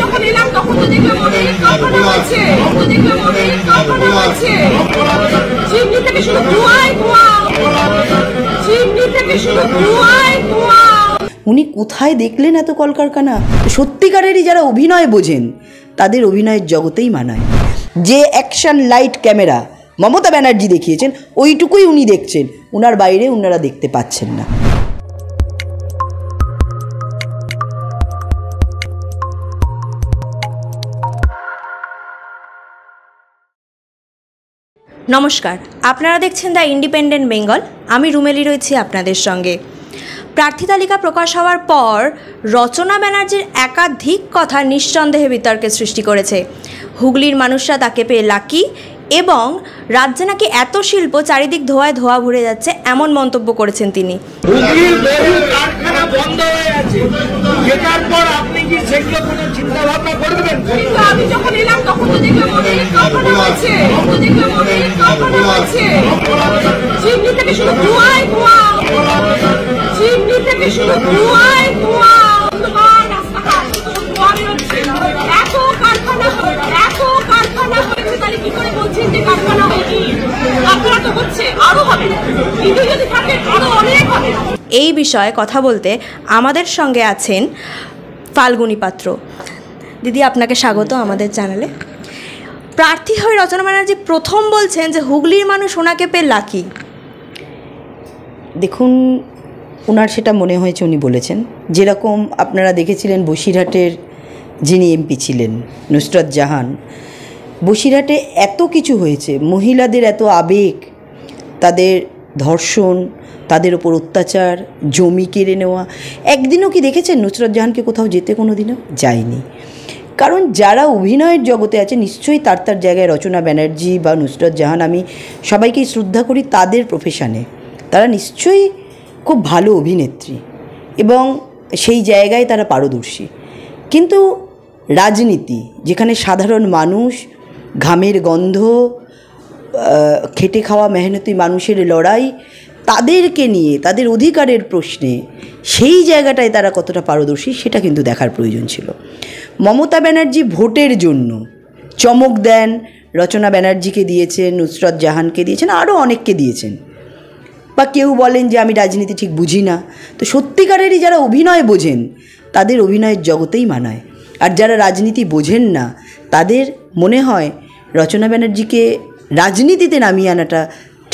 যখন এলাম তখন তো দেখলাম অনেক কারখানা হচ্ছে, চিমনি থেকে শুধু ধোঁয়ায় ধোঁয়া, চিমনি থেকে শুধু ধোঁয়ায় ধোঁয়া। উনি কোথায় দেখলেন এত কলকারখানা? সত্যিকারেরই যারা অভিনয় বোঝেন তাদের অভিনয়ের জগতেই মানায়। যে action light camera Mamata Banerjee দেখিয়েছেন ওইটুকুই উনি দেখছেন, উনার বাইরে উনারা দেখতে পাচ্ছেন না। নমস্কার, আপনারা দেখছেন দ্য ইন্ডিপেন্ডেন্ট বেঙ্গল। আমি রুমেলি রয়েছি আপনাদের সঙ্গে। প্রার্থী তালিকা প্রকাশ হওয়ার পর রচনা ব্যানার্জির একাধিক কথা নিঃসন্দেহে বিতর্কের সৃষ্টি করেছে। হুগলির মানুষরা তাকে পেয়ে লাকি এবং রাজ্যে নাকি এত শিল্প চারিদিক ধোঁয়ায় ধোঁয়া ভরে যাচ্ছে এমন মন্তব্য করেছেন তিনি। হুগলির বহু কারখানা বন্ধ হয়ে আছে, যেটার পর আপনি কি সেগুলো কোনো চিন্তা ভাবনা করবেন? আমি যখন এলাম তখন তো দেখলাম অনেক কারখানা হচ্ছে, চিমনি থেকে শুধু ধোঁয়ায় ধোঁয়া, চিমনি থেকে শুধু ধোঁয়ায় ধোঁয়া। এত কারখানা হয়েছে, তাহলে কি করে বলছেন যে কারখানা হয়নি? কারখানা তো হচ্ছে, আরো হবে, কিন্তু যদি থাকে আরো অনেক হবে। এই বিষয়ে কথা বলতে আমাদের সঙ্গে আছেন ফাল্গুনী পাত্র। দিদি, আপনাকে স্বাগত আমাদের চ্যানেলে। প্রার্থী হয়ে রচনা ব্যানার্জি প্রথম বলছেন যে হুগলির মানুষ ওনাকে পেয়ে লাকি। দেখুন, ওনার সেটা মনে হয়েছে উনি বলেছেন। যেরকম আপনারা দেখেছিলেন বসিরহাটের যিনি এমপি ছিলেন নুসরত জাহান, বসিরহাটে এত কিছু হয়েছে, মহিলাদের এত আবেগ, তাদের ধর্ষণ, তাদের ওপর অত্যাচার, জমি কেড়ে নেওয়া। একদিনও কি দেখেছেন নুসরত জাহানকে কোথাও যেতে? কোনো দিনও যায়নি। কারণ যারা অভিনয়ের জগতে আছে নিশ্চয়ই তার জায়গায় রচনা ব্যানার্জি বা নুসরত জাহান, আমি সবাইকেই শ্রদ্ধা করি তাদের প্রফেশনে, তারা নিশ্চয়ই খুব ভালো অভিনেত্রী এবং সেই জায়গায় তারা পারদর্শী। কিন্তু রাজনীতি, যেখানে সাধারণ মানুষ, ঘামের গন্ধ, খেটে খাওয়া মেহনতি মানুষের লড়াই, তাদেরকে নিয়ে তাদের অধিকারের প্রশ্নে সেই জায়গাটায় তারা কতটা পারদর্শী সেটা কিন্তু দেখার প্রয়োজন ছিল। মমতা ব্যানার্জি ভোটের জন্য চমক দেন, রচনা ব্যানার্জিকে দিয়েছেন, নুসরত জাহানকে দিয়েছেন, আরও অনেককে দিয়েছেন। বা কেউ বলেন যে আমি রাজনীতি ঠিক বুঝি না। তো সত্যিকারেরই যারা অভিনয় বোঝেন তাদের অভিনয়ের জগতেই মানায়। আর যারা রাজনীতি বোঝেন না তাদের মনে হয় রচনা ব্যানার্জিকে রাজনীতিতে নামিয়ে আনাটা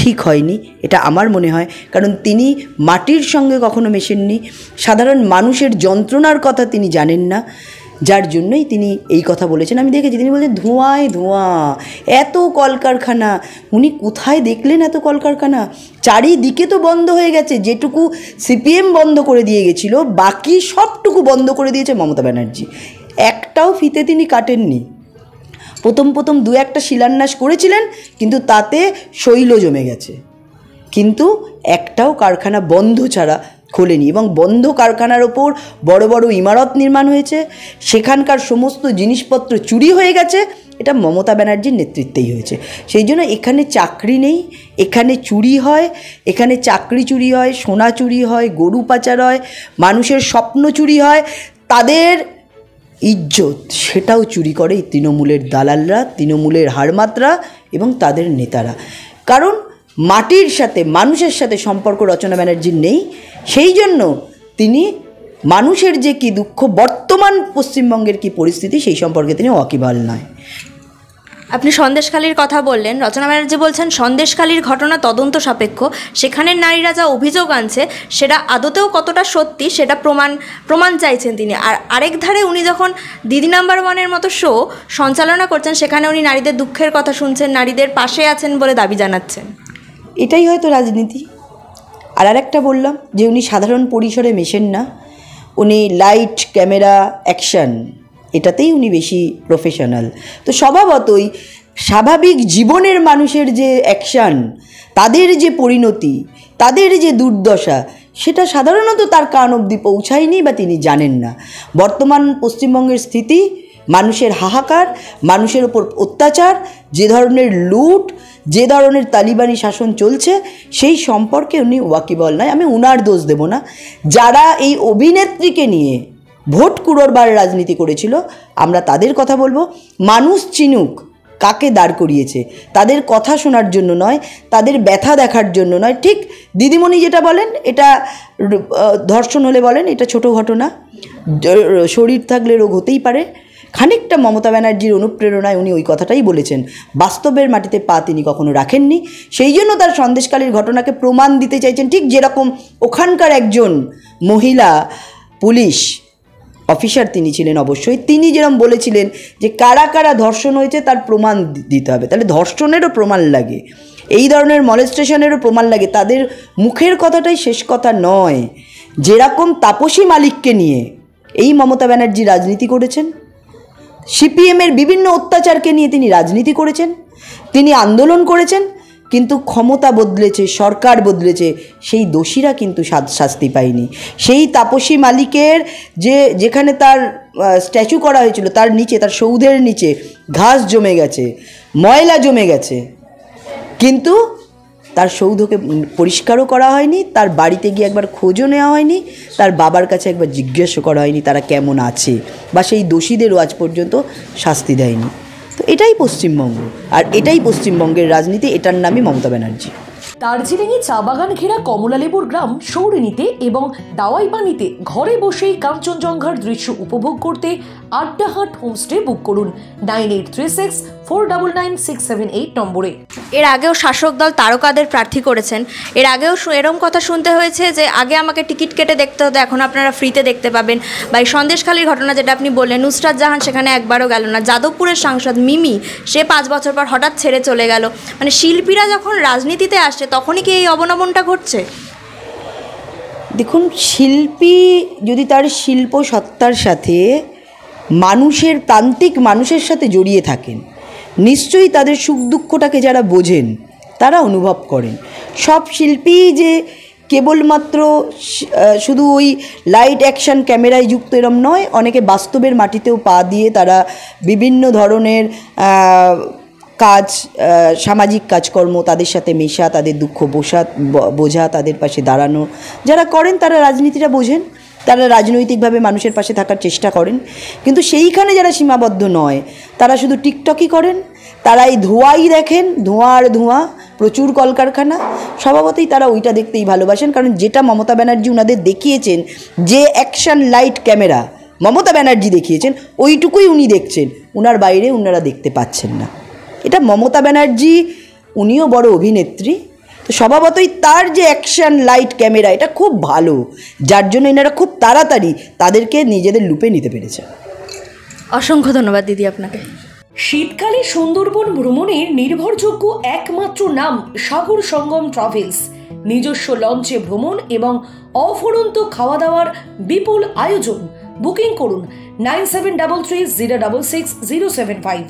ঠিক হয়নি, এটা আমার মনে হয়। কারণ তিনি মাটির সঙ্গে কখনো মেশেননি, সাধারণ মানুষের যন্ত্রণার কথা তিনি জানেন না, যার জন্যই তিনি এই কথা বলেছেন। আমি দেখেছি তিনি বলছেন ধোঁয়ায় ধোঁয়া, এত কলকারখানা। উনি কোথায় দেখলেন এত কলকারখানা? চারিদিকে তো বন্ধ হয়ে গেছে। যেটুকু সিপিএম বন্ধ করে দিয়ে গেছিল বাকি সবটুকু বন্ধ করে দিয়েছে মমতা ব্যানার্জি। একটাও ফিতে তিনি কাটেননি। প্রথম দু একটা শিলান্যাস করেছিলেন, কিন্তু তাতে শৈল জমে গেছে, কিন্তু একটাও কারখানা বন্ধ ছাড়া খোলেনি। এবং বন্ধ কারখানার ওপর বড় বড় ইমারত নির্মাণ হয়েছে, সেখানকার সমস্ত জিনিসপত্র চুরি হয়ে গেছে। এটা মমতা ব্যানার্জির নেতৃত্বেই হয়েছে। সেই জন্য এখানে চাকরি নেই, এখানে চুরি হয়, এখানে চাকরি চুরি হয়, সোনা চুরি হয়, গরু পাচার হয়, মানুষের স্বপ্ন চুরি হয়, তাদের ইজ্জত সেটাও চুরি করে এই তৃণমূলের দালালরা, তৃণমূলের হাড়মাত্রা এবং তাদের নেতারা। কারণ মাটির সাথে মানুষের সাথে সম্পর্ক রচনা ব্যানার্জির নেই। সেই জন্য তিনি মানুষের যে কী দুঃখ, বর্তমান পশ্চিমবঙ্গের কী পরিস্থিতি, সেই সম্পর্কে তিনি ওয়াকিবহাল নয়। আপনি সন্দেশখালীর কথা বললেন। রচনা ব্যানার্জি বলছেন সন্দেশখালীর ঘটনা তদন্ত সাপেক্ষ, সেখানের নারীরা যা অভিযোগ আনছে সেটা আদতেও কতটা সত্যি সেটা প্রমাণ চাইছেন তিনি। আর আরেক ধারে উনি যখন দিদি নাম্বার ওয়ানের মতো শো সঞ্চালনা করছেন, সেখানে উনি নারীদের দুঃখের কথা শুনছেন, নারীদের পাশে আছেন বলে দাবি জানাচ্ছেন। এটাই হয়তো রাজনীতি। আর আরেকটা বললাম যে উনি সাধারণ পরিসরে মেশেন না, উনি লাইট ক্যামেরা অ্যাকশন এটাতেই উনি বেশি প্রফেশনাল। তো স্বভাবতই স্বাভাবিক জীবনের মানুষের যে অ্যাকশান, তাদের যে পরিণতি, তাদের যে দুর্দশা, সেটা সাধারণত তার কান অবধি পৌঁছায়নি বা তিনি জানেন না। বর্তমান পশ্চিমবঙ্গের স্থিতি, মানুষের হাহাকার, মানুষের ওপর অত্যাচার, যে ধরনের লুট, যে ধরনের তালিবানি শাসন চলছে, সেই সম্পর্কে উনি ওয়াকিবহাল নয়। আমি উনার দোষ দেব না। যারা এই অভিনেত্রীকে নিয়ে ভোট কুড়োবার রাজনীতি করেছিল। আমরা তাদের কথা বলবো, মানুষ চিনুক কাকে দাঁড় করিয়েছে, তাদের কথা শোনার জন্য নয়, তাদের ব্যথা দেখার জন্য নয়। ঠিক দিদিমণি যেটা বলেন, এটা ধর্ষণ হলে বলেন এটা ছোট ঘটনা, শরীর থাকলে রোগ হতেই পারে। খানিকটা মমতা ব্যানার্জির অনুপ্রেরণায় উনি ওই কথাটাই বলেছেন। বাস্তবের মাটিতে পা তিনি কখনো রাখেননি, সেই জন্য তার সন্দেশখালীর ঘটনাকে প্রমাণ দিতে চাইছেন। ঠিক যেরকম ওখানকার একজন মহিলা পুলিশ অফিসার তিনি ছিলেন, অবশ্যই তিনি যেরকম বলেছিলেন যে কারা কারা ধর্ষণ হয়েছে তার প্রমাণ দিতে হবে, তাহলে ধর্ষণেরও প্রমাণ লাগে, এই ধরনের মলেস্টেশনেরও প্রমাণ লাগে। তাদের মুখের কথাটাই শেষ কথা নয়। যেরকম তাপসী মালিককে নিয়ে এই মমতা ব্যানার্জি রাজনীতি করেছেন, সিপিএমের বিভিন্ন অত্যাচারকে নিয়ে তিনি রাজনীতি করেছেন, তিনি আন্দোলন করেছেন, কিন্তু ক্ষমতা বদলেছে, সরকার বদলেছে, সেই দোষীরা কিন্তু শাস্তি পায়নি। সেই তাপসী মালিকের যেখানে তার স্ট্যাচু করা হয়েছিল তার নিচে, তার সৌধের নিচে ঘাস জমে গেছে, ময়লা জমে গেছে, কিন্তু তার সৌধকে পরিষ্কারও করা হয়নি, তার বাড়িতে গিয়ে একবার খোঁজও নেওয়া হয়নি, তার বাবার কাছে একবার জিজ্ঞাসা করা হয়নি তারা কেমন আছে, বা সেই দোষীদেরও আজ পর্যন্ত শাস্তি দেয়নি। তো এটাই পশ্চিমবঙ্গ, আর এটাই পশ্চিমবঙ্গের রাজনীতি, এটার নামই মমতা ব্যানার্জি। দার্জিলিংয়ে চা বাগান ঘেরা কমলালেবুর গ্রাম সৌরিনীতে এবং দাওয়াইপানিতে ঘরে বসেই কাঞ্চনজঙ্ঘার দৃশ্য উপভোগ করতে আড্ডাহাট হোমস্টে বুক করুন 9836499678 নম্বরে। এর আগেও শাসক দল তারকাদের প্রার্থী করেছেন, এর আগেও এরম কথা শুনতে হয়েছে যে আগে আমাকে টিকিট কেটে দেখতে হতো, এখন আপনারা ফ্রিতে দেখতে পাবেন। বা এই সন্দেশখালীর ঘটনা যেটা আপনি বললেন, নুসরাত জাহান সেখানে একবারও গেল না, যাদবপুরের সাংসদ মিমি সে 5 বছর পর হঠাৎ ছেড়ে চলে গেল। মানে শিল্পীরা যখন রাজনীতিতে আসছে তখনই কি এই অবনমনটা ঘটছে? দেখুন, শিল্পী যদি তার শিল্প সত্তার সাথে মানুষের, প্রান্তিক মানুষের সাথে জড়িয়ে থাকেন, নিশ্চয়ই তাদের সুখ দুঃখটাকে যারা বোঝেন তারা অনুভব করেন। সব শিল্পী যে কেবলমাত্র শুধু ওই লাইট অ্যাকশন ক্যামেরায় যুক্ত এরম নয়, অনেকে বাস্তবের মাটিতেও পা দিয়ে তারা বিভিন্ন ধরনের কাজ, সামাজিক কাজকর্ম, তাদের সাথে মেশা, তাদের দুঃখ বোঝা, তাদের পাশে দাঁড়ানো যারা করেন তারা রাজনীতিটা বোঝেন, তারা রাজনৈতিকভাবে মানুষের পাশে থাকার চেষ্টা করেন। কিন্তু সেইখানে যারা সীমাবদ্ধ নয়, তারা শুধু টিকটকই করেন, তারা এই ধোঁয়াই দেখেন, ধোঁয়া আর ধোঁয়া, প্রচুর কলকারখানা, স্বভাবতই তারা ওইটা দেখতেই ভালোবাসেন। কারণ যেটা মমতা ব্যানার্জি ওনাদের দেখিয়েছেন, যে action light camera Mamata Banerjee দেখিয়েছেন, ওইটুকুই উনি দেখছেন, ওনার বাইরে ওনারা দেখতে পাচ্ছেন না। এটা মমতা ব্যানার্জি, উনিও বড় অভিনেত্রী, তো স্বভাবতই তার যে অ্যাকশন লাইট ক্যামেরা এটা খুব ভালো, যার জন্য এনারা খুব তাড়াতাড়ি তাদেরকে নিজেদের লুপে নিতে পেরেছে। অসংখ্য ধন্যবাদ দিদি আপনাকে। শীতকালে সুন্দরবন ভ্রমণের নির্ভরযোগ্য একমাত্র নাম সাগর সঙ্গম ট্রাভেলস। নিজস্ব লঞ্চে ভ্রমণ এবং অফুরন্ত খাওয়া দাওয়ার বিপুল আয়োজন। বুকিং করুন 9733 066 075।